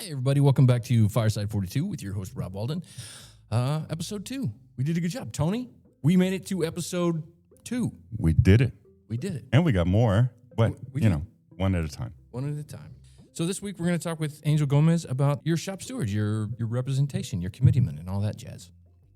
Hey, everybody. Welcome back to Fireside 42 with your host, Rob Walden. Episode 2. We did a good job. Tony, we made it to episode 2. We did it. We did it. And we got more, but, We one at a time. One at a time. So this week, we're going to talk with Angel Gomez about your shop steward, your representation, your committeeman, and all that jazz.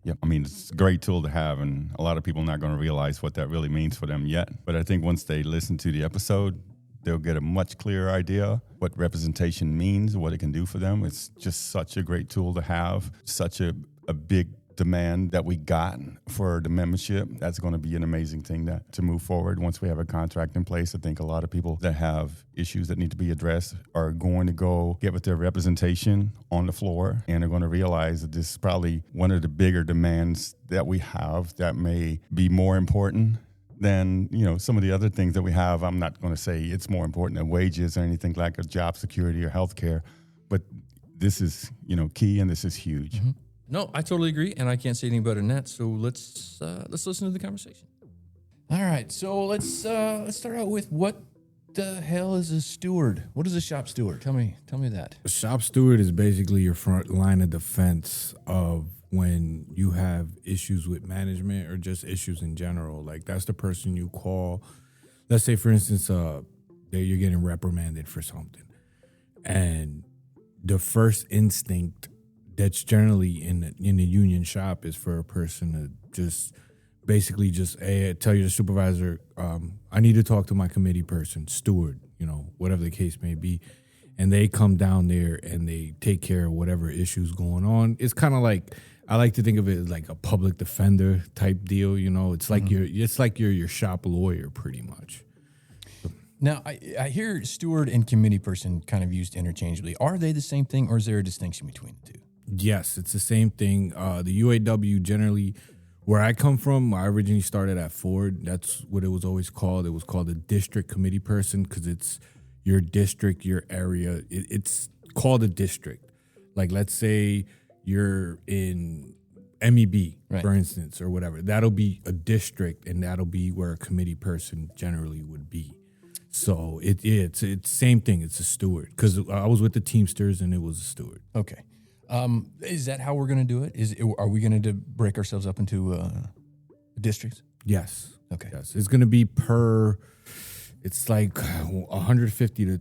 Yeah, I mean, it's a great tool to have, and a lot of people are not going to realize what that really means for them yet. But I think once they listen to the episode, they'll get a much clearer idea what representation means, what it can do for them. It's just such a great tool to have, such a big demand that we got for the membership. That's going to be an amazing thing to move forward once we have a contract in place. I think a lot of people that have issues that need to be addressed are going to go get with their representation on the floor and are going to realize that this is probably one of the bigger demands that we have that may be more important than, some of the other things that we have. I'm not going to say it's more important than wages or anything like a job security or healthcare, but this is, key, and this is huge. Mm-hmm. No, I totally agree, and I can't say anything better than that. So let's listen to the conversation. All right, so let's start out with what the hell is a steward? What is a shop steward? Tell me that. A shop steward is basically your front line of defense of when you have issues with management or just issues in general. Like, that's the person you call. Let's say, for instance, that you're getting reprimanded for something, and the first instinct that's generally in the union shop is for a person to just basically tell your supervisor, I need to talk to my committee person, steward, whatever the case may be. And they come down there and they take care of whatever issues going on. It's kind of like, I like to think of it as like a public defender type deal. It's like you're your shop lawyer pretty much. Now, I hear steward and committee person kind of used interchangeably. Are they the same thing, or is there a distinction between the two? Yes, it's the same thing. The UAW generally, where I come from, I originally started at Ford. That's what it was always called. It was called a district committee person because it's your district, your area. It's called a district. Like, let's say you're in MEB, right, for instance, or whatever. That'll be a district, and that'll be where a committee person generally would be. So it's same thing. It's a steward because I was with the Teamsters, and it was a steward. Okay. Is that how we're going to do it? Are we going to break ourselves up into districts? Yes. Okay. Yes. It's going to be it's like 150 to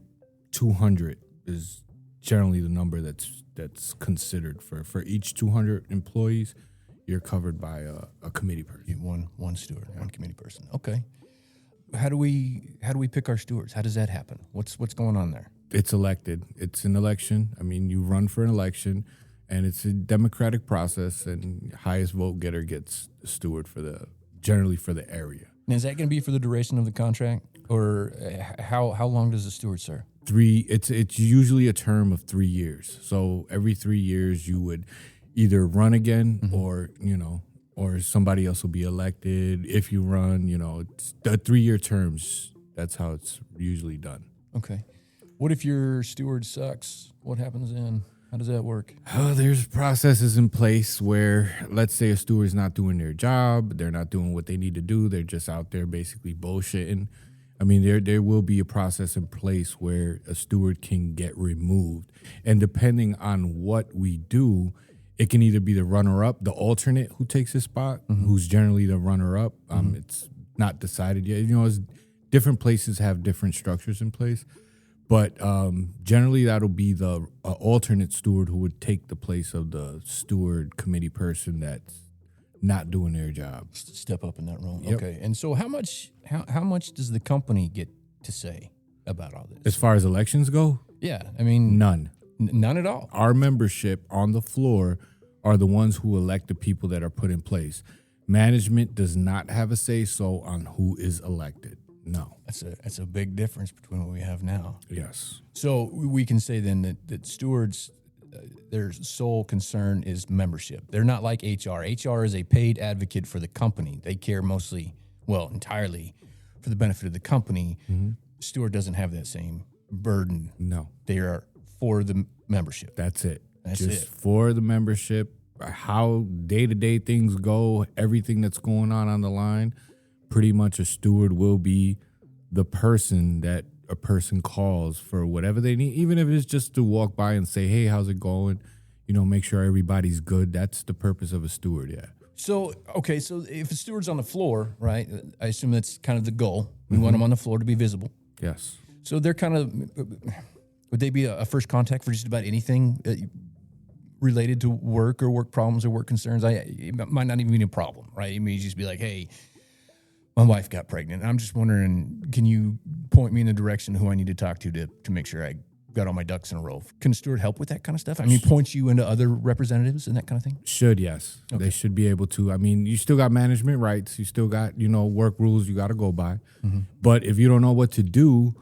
200 is generally the number that's considered for each 200 employees. You're covered by a committee person. One steward, one committee person. Okay. How do we pick our stewards? How does that happen? What's going on there? It's elected. It's an election. I mean, you run for an election, and it's a democratic process, and highest vote getter gets the steward generally for the area. Now, is that going to be for the duration of the contract, or how long does the steward serve? It's usually a term of 3 years. So every 3 years you would either run again, mm-hmm, or somebody else will be elected. If you run, it's the 3-year terms. That's how it's usually done. Okay. What if your steward sucks? What happens then? How does that work? There's processes in place where, let's say, a steward's not doing their job. They're not doing what they need to do. They're just out there basically bullshitting. I mean, there will be a process in place where a steward can get removed. And depending on what we do, it can either be the runner-up, the alternate who takes his spot, mm-hmm, who's generally the runner-up. Mm-hmm. It's not decided yet. Different places have different structures in place. But generally, that'll be the alternate steward who would take the place of the steward committee person that's not doing their job. Step up in that role. Yep. Okay. And so how much does the company get to say about all this? As far as elections go? Yeah. I mean, none. None at all. Our membership on the floor are the ones who elect the people that are put in place. Management does not have a say-so on who is elected. No. That's a big difference between what we have now. Yes. So we can say then that stewards, their sole concern is membership. They're not like HR. HR is a paid advocate for the company. They care entirely for the benefit of the company. Mm-hmm. Steward doesn't have that same burden. No. They are for the membership. That's it. Just for the membership, how day-to-day things go, everything that's going on the line. Pretty much a steward will be the person that a person calls for whatever they need, even if it's just to walk by and say, hey, how's it going? Make sure everybody's good. That's the purpose of a steward, yeah. So, okay, so if a steward's on the floor, right, I assume that's kind of the goal. We want them on the floor to be visible. Yes. So they're kind of, would they be a first contact for just about anything related to work or work problems or work concerns? It might not even be a problem, right? It may just be like, hey, my wife got pregnant. I'm just wondering, can you point me in the direction of who I need to talk to make sure I got all my ducks in a row? Can a steward help with that kind of stuff? I mean, point you into other representatives and that kind of thing? Should, yes. Okay. They should be able to. I mean, you still got management rights. You still got, work rules you got to go by. Mm-hmm. But if you don't know what to do,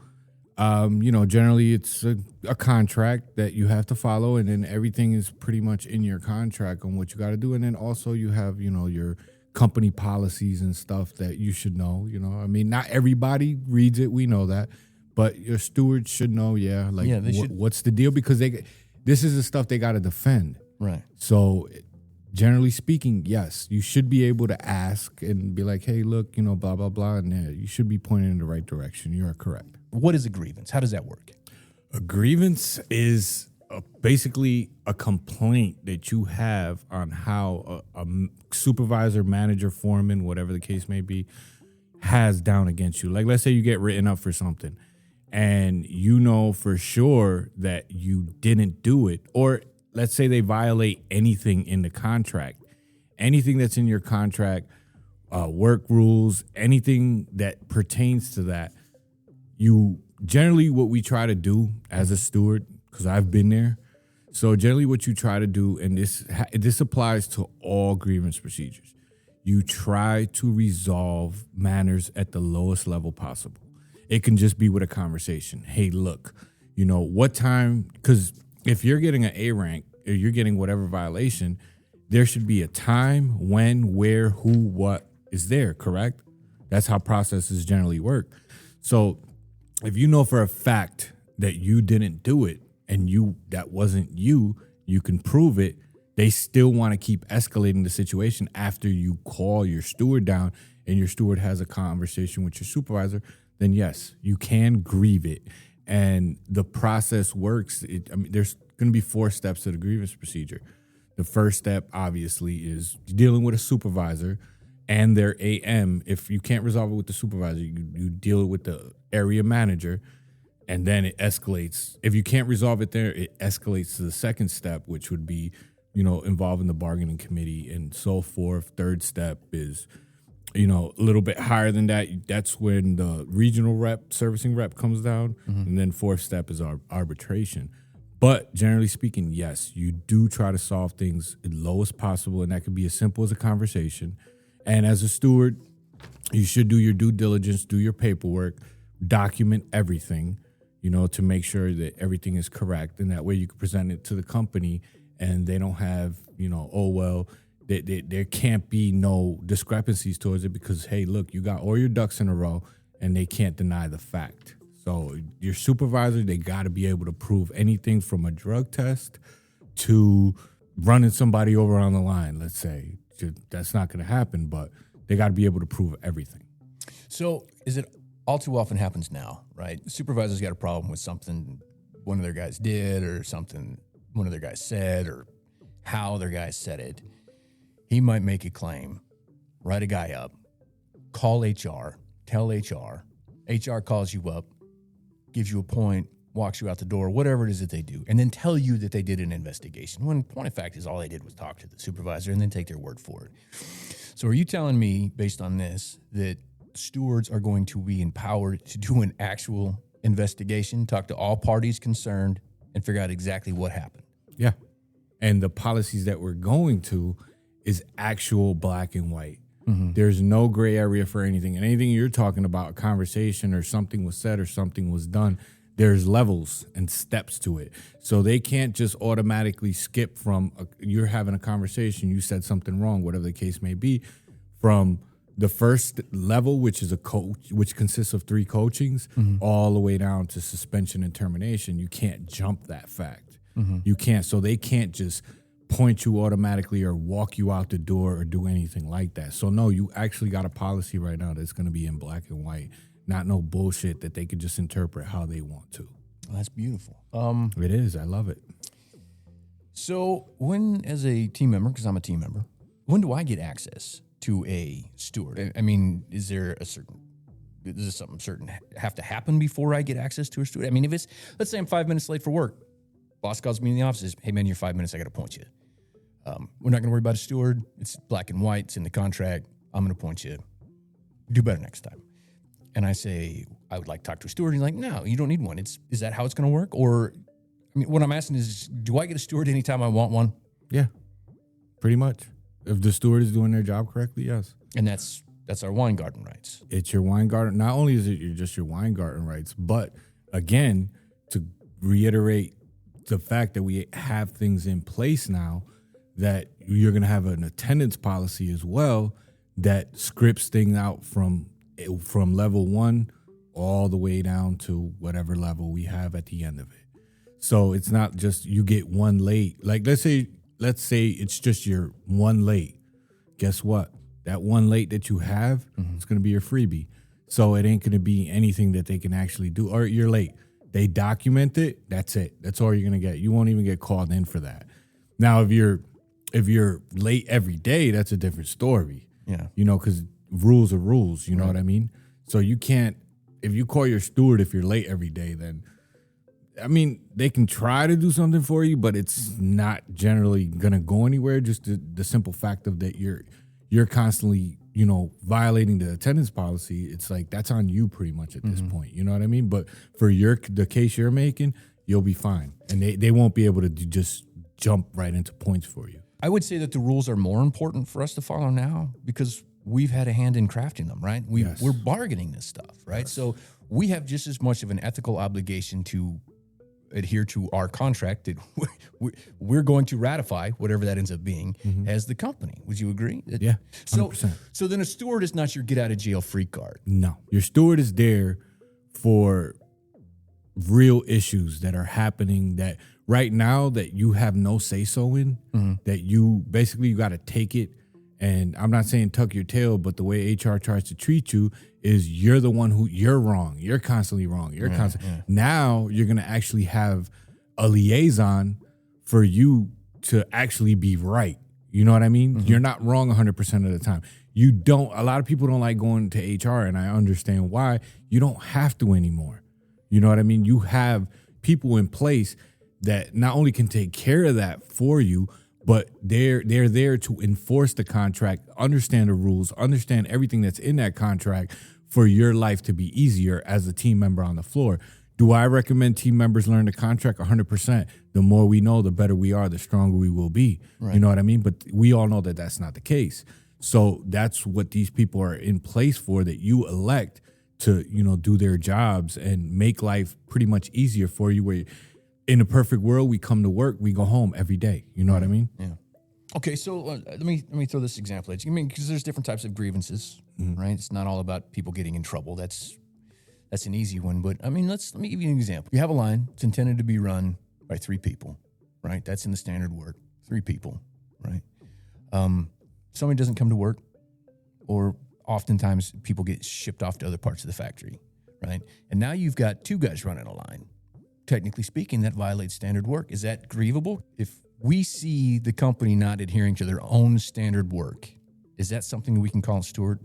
generally it's a contract that you have to follow, and then everything is pretty much in your contract on what you got to do. And then also you have, your company policies and stuff that you should know. I mean, not everybody reads it. We know that. But your steward should know, what's the deal? Because this is the stuff they got to defend. Right. So generally speaking, yes, you should be able to ask and be like, hey, look, blah, blah, blah. And you should be pointed in the right direction. You are correct. What is a grievance? How does that work? A grievance is basically a complaint that you have on how a supervisor, manager, foreman, whatever the case may be, has down against you. Like, let's say you get written up for something and for sure that you didn't do it, or let's say they violate anything in the contract, anything that's in your contract, work rules, anything that pertains to that. You generally, what we try to do as a steward, because I've been there. So generally what you try to do, and this applies to all grievance procedures, you try to resolve matters at the lowest level possible. It can just be with a conversation. Hey, look, what time, because if you're getting an A rank or you're getting whatever violation, there should be a time, when, where, who, what is there, correct? That's how processes generally work. So if you know for a fact that you didn't do it and that wasn't you can prove it, they still want to keep escalating the situation after you call your steward down and your steward has a conversation with your supervisor, then yes, you can grieve it. And the process works. There's going to be 4 steps to the grievance procedure. The first step, obviously, is dealing with a supervisor and their AM. If you can't resolve it with the supervisor, you deal it with the area manager, and then it escalates. If you can't resolve it there, it escalates to the second step, which would be, involving the bargaining committee and so forth. Third step is, a little bit higher than that. That's when the regional rep, servicing rep comes down. Mm-hmm. And then fourth step is our arbitration. But generally speaking, yes, you do try to solve things as low as possible, and that could be as simple as a conversation. And as a steward, you should do your due diligence, do your paperwork, document everything, to make sure that everything is correct. And that way you can present it to the company and they don't have, there can't be no discrepancies towards it because, hey, look, you got all your ducks in a row and they can't deny the fact. So your supervisor, they got to be able to prove anything from a drug test to running somebody over on the line, let's say. That's not going to happen, but they got to be able to prove everything. So is it all too often happens now, right? The supervisor's got a problem with something one of their guys did or something one of their guys said or how their guy said it. He might make a claim, write a guy up, call HR, tell HR. HR calls you up, gives you a point, walks you out the door, whatever it is that they do, and then tell you that they did an investigation. When point of fact is all they did was talk to the supervisor and then take their word for it. So are you telling me, based on this, that stewards are going to be empowered to do an actual investigation, talk to all parties concerned, and figure out exactly what happened? Yeah. And the policies that we're going to is actual black and white. Mm-hmm. There's no gray area for anything. And anything you're talking about, a conversation or something was said or something was done, there's levels and steps to it. So they can't just automatically skip from you're having a conversation, you said something wrong, whatever the case may be, from the first level, which is a coach, which consists of 3 coachings, mm-hmm. all the way down to suspension and termination. You can't jump that fact. Mm-hmm. You can't. So they can't just point you automatically or walk you out the door or do anything like that. So no, you actually got a policy right now that's going to be in black and white. not no bullshit that they could just interpret how they want to. Well, that's beautiful. It is. I love it. So when, as a team member, because I'm a team member, when do I get access to a steward? I mean, is there something certain have to happen before I get access to a steward? I mean, if it's, let's say I'm 5 minutes late for work, boss calls me in the office, says, hey man, you're 5 minutes, I got to appoint you. We're not going to worry about a steward. It's black and white. It's in the contract. I'm going to appoint you. Do better next time. And I say, I would like to talk to a steward. He's like, no, you don't need one. Is that how it's going to work? Or, I mean, what I'm asking is, do I get a steward anytime I want one? Yeah, pretty much. If the steward is doing their job correctly, yes. And that's our wine garden rights. It's your wine garden. Not only is it just your wine garden rights, but again, to reiterate the fact that we have things in place now, that you're going to have an attendance policy as well that scripts things out from level 1 all the way down to whatever level we have at the end of it. So it's not just you get one late. Like let's say it's just your one late. Guess what? That one late that you have, it's going to be your freebie. So it ain't going to be anything that they can actually do. Or you're late. They document it. That's it. That's all you're going to get. You won't even get called in for that. Now, if you're late every day, that's a different story. Yeah. Because rules are rules. You know what I mean? So you can't, if you call your steward if you're late every day, then, I mean, they can try to do something for you, but it's not generally going to go anywhere. Just the simple fact of that you're constantly, violating the attendance policy. It's like, that's on you pretty much at this point. You know what I mean? But for the case you're making, you'll be fine. And they won't be able to just jump right into points for you. I would say that the rules are more important for us to follow now because we've had a hand in crafting them, right? We're bargaining this stuff, right? Yes. So we have just as much of an ethical obligation to adhere to our contract that we're going to ratify, whatever that ends up being, as the company. Would you agree? Yeah, 100%. So then a steward is not your get-out-of-jail-free card. No. Your steward is there for real issues that are happening that right now that you have no say-so in, that you got to take it. And I'm not saying tuck your tail, but the way HR tries to treat you is you're the one you're wrong. You're constantly wrong. Now you're going to actually have a liaison for you to actually be right. You know what I mean? You're not wrong 100% of the time. A lot of people don't like going to HR, and I understand why. You don't have to anymore. You know what I mean? You have people in place that not only can take care of that for you, but they're there to enforce the contract, understand the rules, understand everything that's in that contract for your life to be easier as a team member on the floor. Do I recommend team members learn the contract? 100%. The more we know, the better we are, the stronger we will be. Right. You know what I mean? But we all know that that's not the case. So that's what these people are in place for, that you elect to, do their jobs and make life pretty much easier for you, where in a perfect world, we come to work, we go home every day. You know what I mean? Yeah. Okay, so let me throw this example at you. I mean, because there's different types of grievances, right? It's not all about people getting in trouble. That's an easy one. But I mean, let me give you an example. You have a line. It's intended to be run by 3 people, right? That's in the standard work. 3 people, right? Somebody doesn't come to work, or oftentimes people get shipped off to other parts of the factory, right? And now you've got 2 guys running a line. Technically speaking, that violates standard work. Is that grievable? If we see the company not adhering to their own standard work, is that something we can call a steward?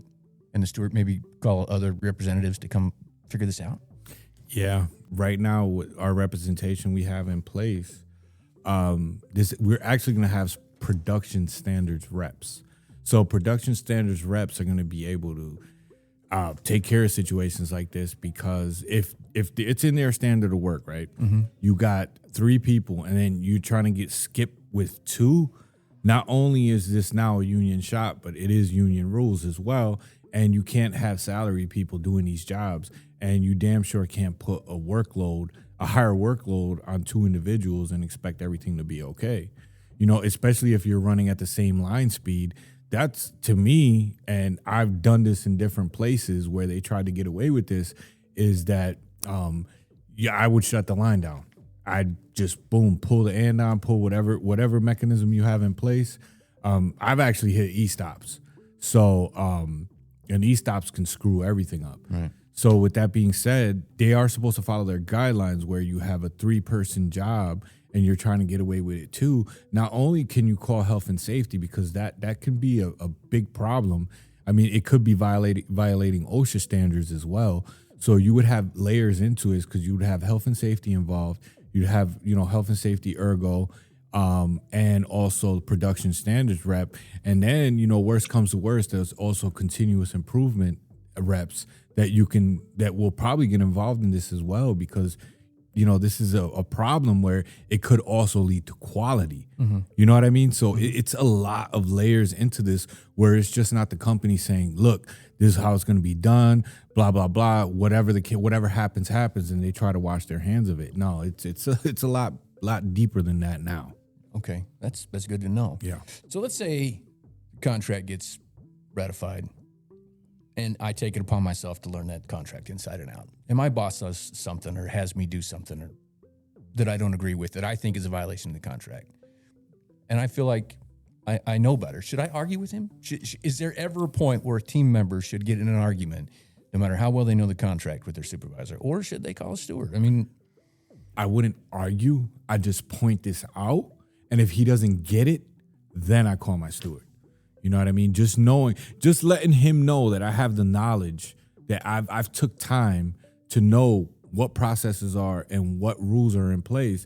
And the steward maybe call other representatives to come figure this out? Yeah. Right now, with our representation we have in place, we're actually going to have production standards reps. So production standards reps are going to be able to take care of situations like this, because if it's in their standard of work, right? You got 3 people and then you're trying to get skipped with 2. Not only is this now a union shop, but it is union rules as well. And you can't have salary people doing these jobs, and you damn sure can't put a higher workload on 2 individuals and expect everything to be okay. Especially if you're running at the same line speed. That's, to me, and I've done this in different places where they tried to get away with this, is that, I would shut the line down. I'd just, boom, pull the and on, pull whatever mechanism you have in place. I've actually hit E-stops. So, and E-stops can screw everything up. Right. So with that being said, they are supposed to follow their guidelines where you have a 3-person job and you're trying to get away with it too. Not only can you call health and safety, because that can be a big problem. I mean, it could be violating OSHA standards as well. So you would have layers into it because you would have health and safety involved. You'd have, health and safety ergo, and also production standards rep. And then, worst comes to worst, there's also continuous improvement reps that will probably get involved in this as well, because this is a problem where it could also lead to quality. Mm-hmm. You know what I mean? So it's a lot of layers into this, where it's just not the company saying, look, this is how it's going to be done, blah, blah, blah, whatever happens, and they try to wash their hands of it. No, it's a lot deeper than that now. Okay, that's good to know. Yeah. So let's say contract gets ratified, and I take it upon myself to learn that contract inside and out. And my boss does something or has me do something that I don't agree with, that I think is a violation of the contract. And I feel like I know better. Should I argue with him? Is there ever a point where a team member should get in an argument, no matter how well they know the contract, with their supervisor? Or should they call a steward? I mean, I wouldn't argue. I just point this out. And if he doesn't get it, then I call my steward. You know what I mean? Just letting him know that I have the knowledge, that I've took time to know what processes are and what rules are in place.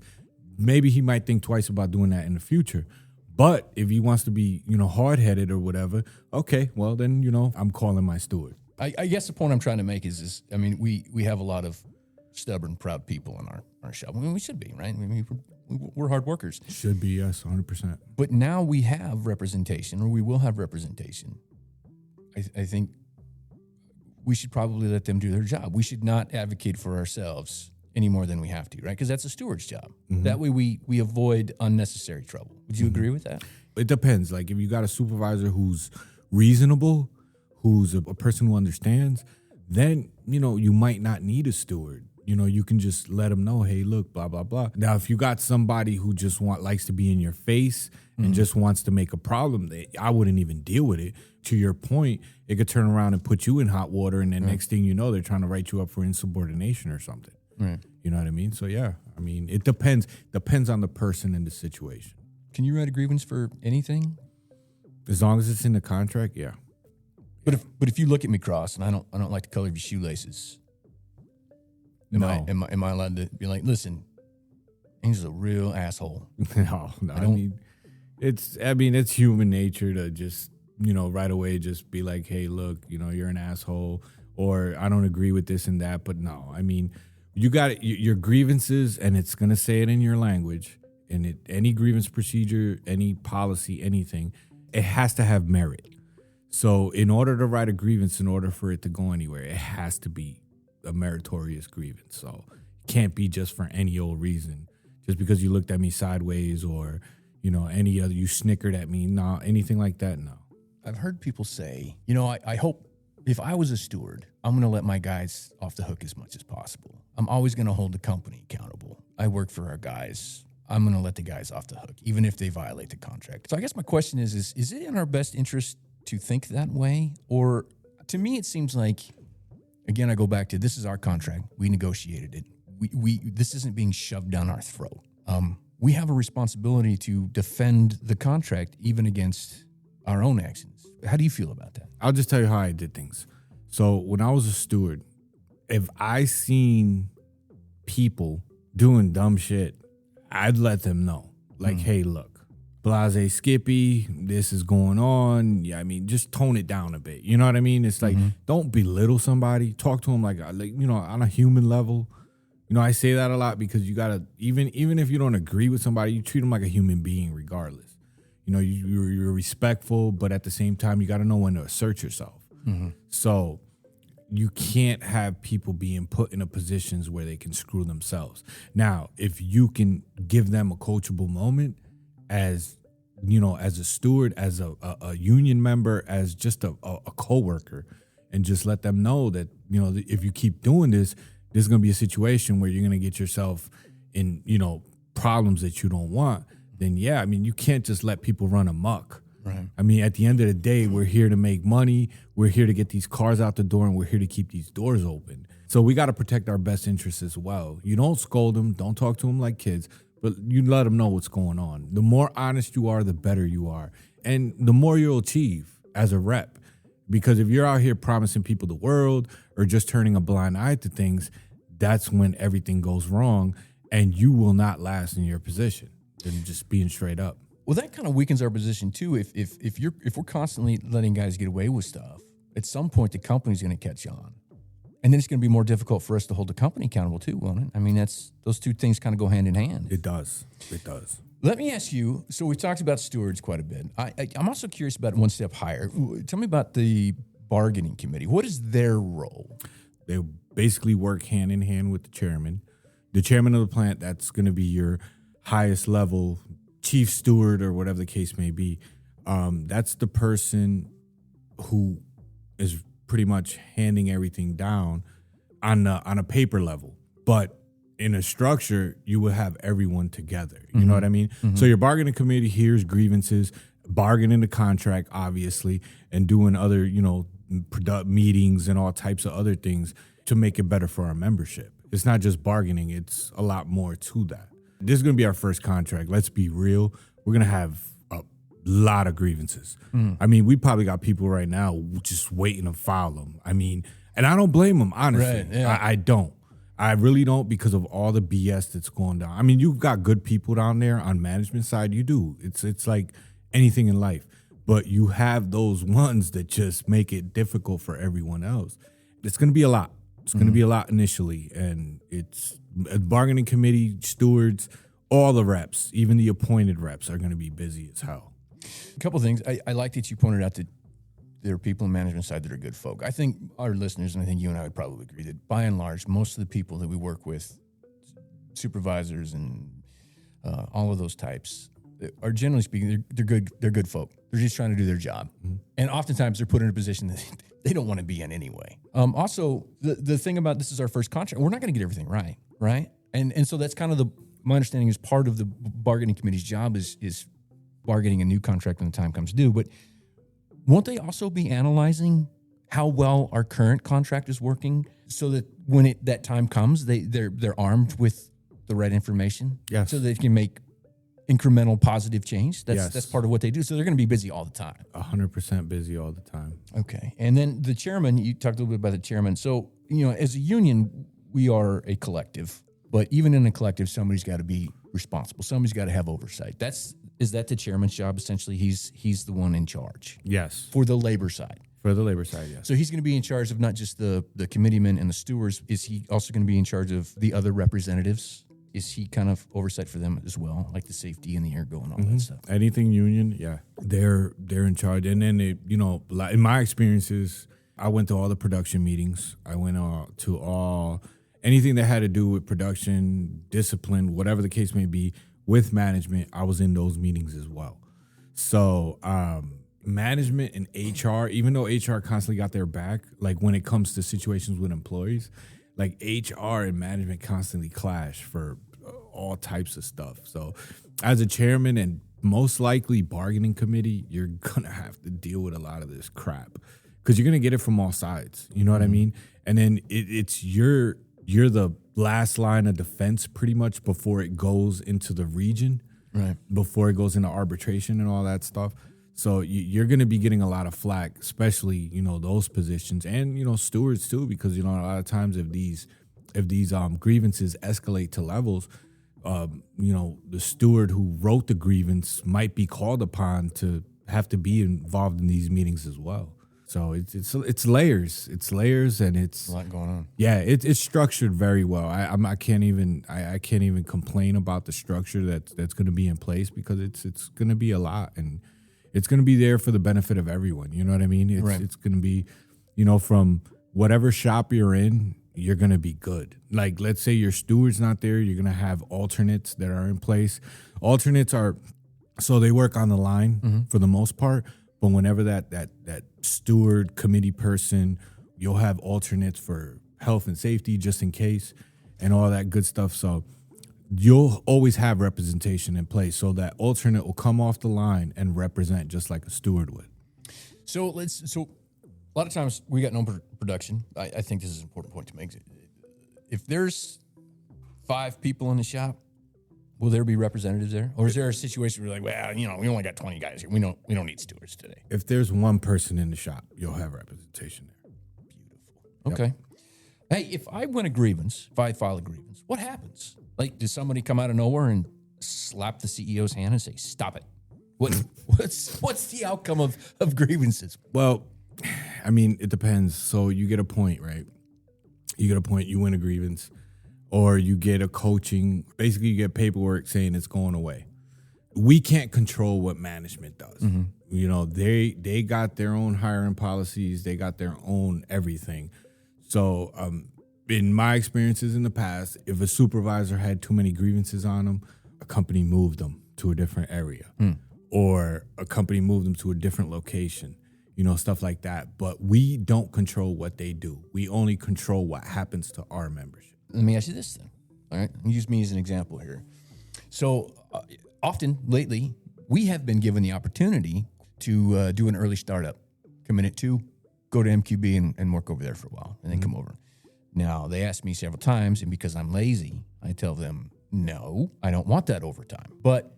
Maybe he might think twice about doing that in the future. But if he wants to be, hard-headed or whatever, okay, well then, I'm calling my steward. I guess the point I'm trying to make is I mean, we have a lot of stubborn, proud people in our shop. I mean, we should be, right? I mean, we're hard workers. Should be, yes, 100%. But now we have representation, or we will have representation. I think we should probably let them do their job. We should not advocate for ourselves any more than we have to, right? Because that's a steward's job. Mm-hmm. That way we avoid unnecessary trouble. Would you agree with that? It depends. Like, if you got a supervisor who's reasonable, who's a person who understands, then, you might not need a steward. You can just let them know, hey, look, blah, blah, blah. Now, if you got somebody who just likes to be in your face and just wants to make a problem, I wouldn't even deal with it. To your point, it could turn around and put you in hot water, and then next thing you know, they're trying to write you up for insubordination or something. Right. You know what I mean? So, yeah, I mean, it depends on the person and the situation. Can you write a grievance for anything? As long as it's in the contract, yeah. But if you look at me cross, and I don't like the color of your shoelaces, am I allowed to be like, listen, Angel's a real asshole? No. I mean, it's human nature to just, right away just be like, hey, look, you're an asshole, or I don't agree with this and that. But no, I mean, you got your grievances, and it's going to say it in your language, and any grievance procedure, any policy, anything, it has to have merit. So in order to write a grievance, in order for it to go anywhere, it has to be a meritorious grievance. So it can't be just for any old reason, just because you looked at me sideways, or any other, you snickered at me. No, anything like that. No. I've heard people say, I hope if I was a steward, I'm going to let my guys off the hook as much as possible. I'm always going to hold the company accountable. I work for our guys. I'm going to let the guys off the hook, even if they violate the contract. So I guess my question is it in our best interest to think that way? Or to me, it seems like, again, I go back to, this is our contract. We negotiated it. This isn't being shoved down our throat. We have a responsibility to defend the contract, even against our own actions. How do you feel about that? I'll just tell you how I did things. So when I was a steward, if I seen people doing dumb shit, I'd let them know. Like, hey, look, Blase Skippy, this is going on. Yeah, I mean, just tone it down a bit. You know what I mean? It's like, don't belittle somebody. Talk to them like, on a human level. I say that a lot, because you gotta, even if you don't agree with somebody, you treat them like a human being regardless. You're respectful, but at the same time, you got to know when to assert yourself. Mm-hmm. So you can't have people being put in positions where they can screw themselves. Now, if you can give them a coachable moment as a steward, as a union member, as just a coworker, and just let them know that, if you keep doing this, there's going to be a situation where you're going to get yourself in, problems that you don't want. Then, yeah, I mean, you can't just let people run amok. Right. I mean, at the end of the day, we're here to make money. We're here to get these cars out the door, and we're here to keep these doors open. So we got to protect our best interests as well. You don't scold them. Don't talk to them like kids, but you let them know what's going on. The more honest you are, the better you are. And the more you'll achieve as a rep. Because if you're out here promising people the world or just turning a blind eye to things, that's when everything goes wrong and you will not last in your position. And just being straight up. Well, that kind of weakens our position too. If we're constantly letting guys get away with stuff, at some point the company's going to catch on, and then it's going to be more difficult for us to hold the company accountable too, won't it? I mean, those two things kind of go hand in hand. It does. It does. Let me ask you. So we talked about stewards quite a bit. I'm also curious about one step higher. Tell me about the bargaining committee. What is their role? They basically work hand in hand with the chairman. The chairman of the plant, that's going to be your highest level chief steward or whatever the case may be. That's the person who is pretty much handing everything down on a paper level. But in a structure, you will have everyone together. You know what I mean? So your bargaining committee hears grievances, bargaining the contract, obviously, and doing other, meetings and all types of other things to make it better for our membership. It's not just bargaining. It's a lot more to that. This is going to be our first contract. Let's be real. We're going to have a lot of grievances. I mean, we probably got people right now just waiting to file them. I mean, and I don't blame them, honestly. Right, yeah. I don't. I really don't, because of all the BS that's going down. I mean, you've got good people down there on management side. You do. It's like anything in life. But you have those ones that just make it difficult for everyone else. It's going to be a lot. It's going to be a lot initially. And it's a bargaining committee, stewards, all the reps, even the appointed reps are going to be busy as hell. A couple of things. I like that you pointed out that there are people on the management side that are good folk. I think our listeners, and I think you and I would probably agree, that by and large, most of the people that we work with, supervisors and all of those types, are generally speaking, they're good folk. They're just trying to do their job. And oftentimes they're put in a position that they don't want to be in anyway. Also, the thing about this is our first contract, we're not going to get everything right? And so that's kind of my understanding is part of the bargaining committee's job is bargaining a new contract when the time comes due. But won't they also be analyzing how well our current contract is working so that when that time comes, they're armed with the right information? Yes. So they can make incremental positive change? Yes. That's part of what they do. So they're going to be busy all the time. 100% busy all the time. Okay. And then the chairman, you talked a little bit about the chairman. So, as a union, we are a collective. But even in a collective, somebody's got to be responsible. Somebody's got to have oversight. Is that the chairman's job? Essentially, he's the one in charge. Yes. For the labor side. For the labor side, yes. So he's going to be in charge of not just the committeemen and the stewards. Is he also going to be in charge of the other representatives? Is he kind of oversight for them as well, like the safety and the air going, all that stuff? Anything union, yeah, they're in charge. And then in my experiences, I went to all the production meetings. I went to all anything that had to do with production, discipline, whatever the case may be, with management. I was in those meetings as well. So management and HR, even though HR constantly got their back, like when it comes to situations with employees, like HR and management constantly clash for all types of stuff. So as a chairman and most likely bargaining committee, you're going to have to deal with a lot of this crap because you're going to get it from all sides. You know what I mean? And then it's you're the last line of defense pretty much before it goes into the region, right? Before it goes into arbitration and all that stuff. So you're going to be getting a lot of flack, especially, those positions and, stewards too, because, a lot of times if these grievances escalate to levels, the steward who wrote the grievance might be called upon to have to be involved in these meetings as well. So it's layers. It's layers, and it's a lot going on. Yeah, it's structured very well. I can't even complain about the structure that's going to be in place because it's going to be a lot, and it's going to be there for the benefit of everyone. You know what I mean? It's going to be, from whatever shop you're in, you're going to be good. Like, let's say your steward's not there, you're going to have alternates that are in place. Alternates so they work on the line for the most part, but whenever that steward committee person, you'll have alternates for health and safety just in case and all that good stuff. So you'll always have representation in place, so that alternate will come off the line and represent just like a steward would. So a lot of times we got no production. I think this is an important point to make. If there's 5 people in the shop, will there be representatives there? Or is there a situation where you're like, well, we only got 20 guys here. We don't need stewards today. If there's one person in the shop, you'll have representation there. Beautiful. Okay. Hey, if I win a grievance, if I file a grievance, what happens? Like, does somebody come out of nowhere and slap the CEO's hand and say, stop it? What's the outcome of grievances? Well, I mean, it depends. So you get a point, right? You get a point, you win a grievance, or you get a coaching. Basically, you get paperwork saying it's going away. We can't control what management does. They got their own hiring policies. They got their own everything. So in my experiences in the past, if a supervisor had too many grievances on them, a company moved them to a different area or a company moved them to a different location, stuff like that. But we don't control what they do. We only control what happens to our membership. Let me ask you this then. All right. Use me as an example here. So often lately, we have been given the opportunity to do an early startup, come in at 2, go to MQB and work over there for a while, and then come over. Now, they asked me several times, and because I'm lazy, I tell them, no, I don't want that overtime. But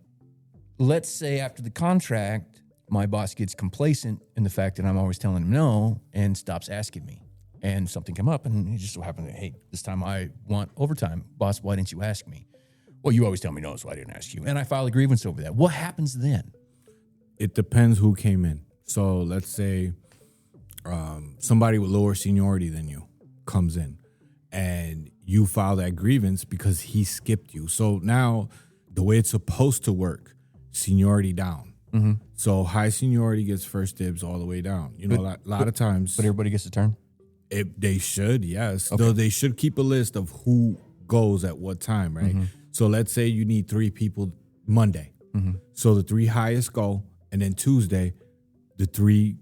let's say after the contract, my boss gets complacent in the fact that I'm always telling him no and stops asking me. And something come up, and it just so happened that, hey, this time I want overtime. Boss, why didn't you ask me? Well, you always tell me no, so I didn't ask you. And I file a grievance over that. What happens then? It depends who came in. So let's say somebody with lower seniority than you comes in, and you file that grievance because he skipped you. So now the way it's supposed to work, seniority down. Mm-hmm. So high seniority gets first dibs all the way down. A lot of times. But everybody gets a turn? They should, yes. Okay. Though they should keep a list of who goes at what time, right? Mm-hmm. So let's say you need 3 people Monday. Mm-hmm. So the 3 highest go, and then Tuesday, the 3,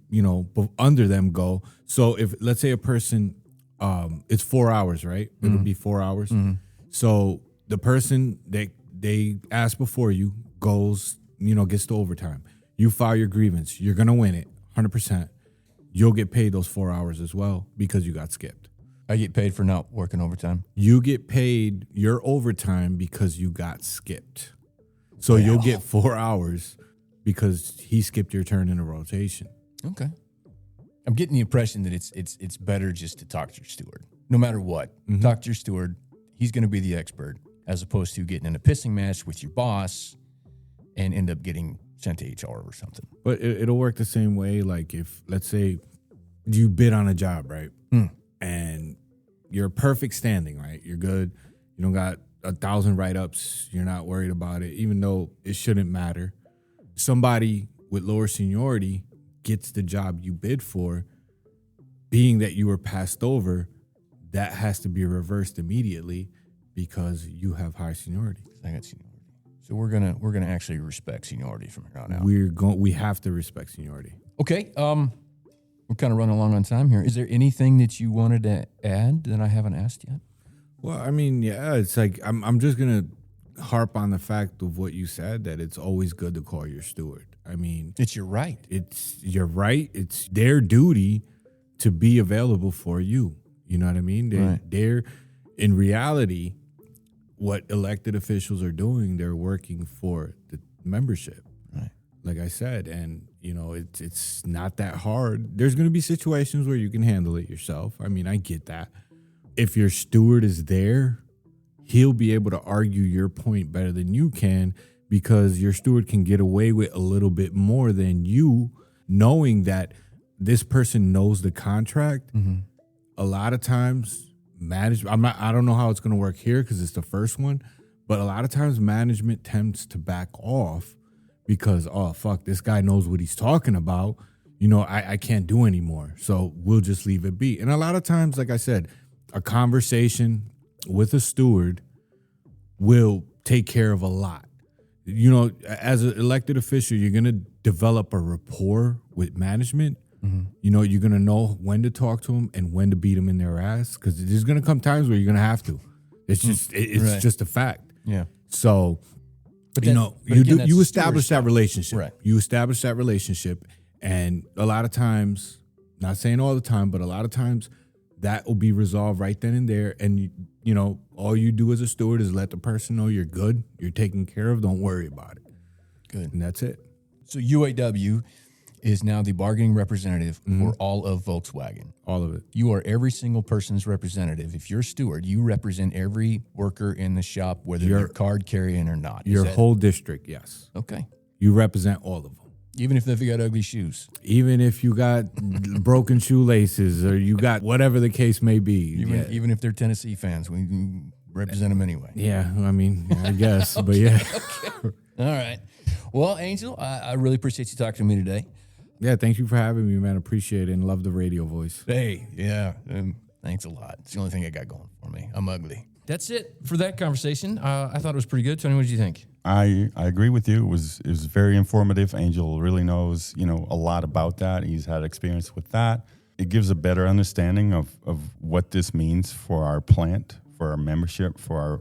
under them go. So if, let's say a person, it's 4 hours, right? Mm-hmm. It'll be 4 hours. Mm-hmm. So the person that they asked before you goes, gets to overtime. You file your grievance. You're going to win it, 100%. You'll get paid those 4 hours as well because you got skipped. I get paid for not working overtime? You get paid your overtime because you got skipped. So you'll get 4 hours because he skipped your turn in a rotation. Okay. I'm getting the impression that it's better just to talk to your steward. No matter what, talk to your steward. He's going to be the expert, as opposed to getting in a pissing match with your boss and end up getting sent to HR or something. But it'll work the same way. Like if, let's say, you bid on a job, right? And you're perfect standing, right? You're good. You don't got 1,000 write-ups. You're not worried about it, even though it shouldn't matter. Somebody with lower seniority gets the job you bid for, being that you were passed over, that has to be reversed immediately because you have high seniority. I got seniority. So we're gonna actually respect seniority from here on out. We have to respect seniority. Okay. We're kind of running along on time here. Is there anything that you wanted to add that I haven't asked yet? Well, I mean, yeah, it's like I'm just gonna harp on the fact of what you said, that it's always good to call your steward. I mean, it's your right. It's your right. It's their duty to be available for you. You know what I mean? They're in reality, what elected officials are doing, they're working for the membership. Right. Like I said, and it's not that hard. There's going to be situations where you can handle it yourself. I mean, I get that. If your steward is there, he'll be able to argue your point better than you can, because your steward can get away with a little bit more than you, knowing that this person knows the contract. Mm-hmm. A lot of times, I don't know how it's going to work here because it's the first one, but a lot of times management tends to back off because, oh, fuck, this guy knows what he's talking about. I can't do anymore, so we'll just leave it be. And a lot of times, like I said, a conversation with a steward will take care of a lot. As an elected official, you're going to develop a rapport with management. Mm-hmm. You're going to know when to talk to them and when to beat them in their ass, because there's going to come times where you're going to have to. It's just it's right. just a fact. Yeah. So, But you that- know, but you again, do that's you the establish steward's that relationship. Right. You establish that relationship, and a lot of times, not saying all the time, but a lot of times, that will be resolved right then and there. And you know, all you do as a steward is let the person know you're good, you're taken care of. Don't worry about it. Good. And that's it. So UAW is now the bargaining representative for all of Volkswagen. All of it. You are every single person's representative. If you're a steward, you represent every worker in the shop, whether they're card carrying or not. Is Your that- whole district, yes. Okay. You represent all of them. Even if they've got ugly shoes. Even if you got broken shoelaces or you got whatever the case may be. Even if they're Tennessee fans, we can represent them anyway. Yeah, I mean, I guess, but yeah. All right. Well, Angel, I really appreciate you talking to me today. Yeah, thank you for having me, man. Appreciate it and love the radio voice. Hey, yeah. Thanks a lot. It's the only thing I got going for me. I'm ugly. That's it for that conversation. I thought it was pretty good. Tony, what did you think? I agree with you. It was very informative. Angel really knows, a lot about that. He's had experience with that. It gives a better understanding of what this means for our plant, for our membership, for our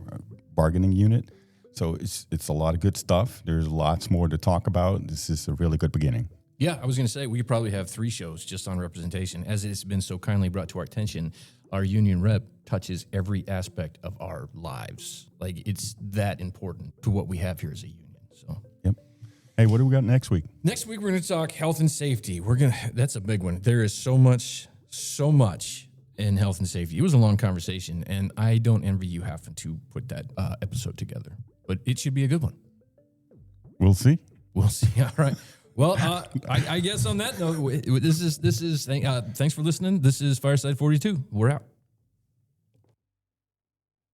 bargaining unit. So it's a lot of good stuff. There's lots more to talk about. This is a really good beginning. Yeah, I was going to say, we could probably have 3 shows just on representation. As it's been so kindly brought to our attention, our union rep touches every aspect of our lives. Like, it's that important to what we have here as a union. So, Yep. Hey, what do we got next week? next week we're going to talk health and safety. That's a big one. There is so much in health and safety. It was a long conversation, and I don't envy you having to put that episode together. But it should be a good one. We'll see. We'll see. All right. Well, I guess on that note, this is thanks for listening. This is Fireside 42. We're out.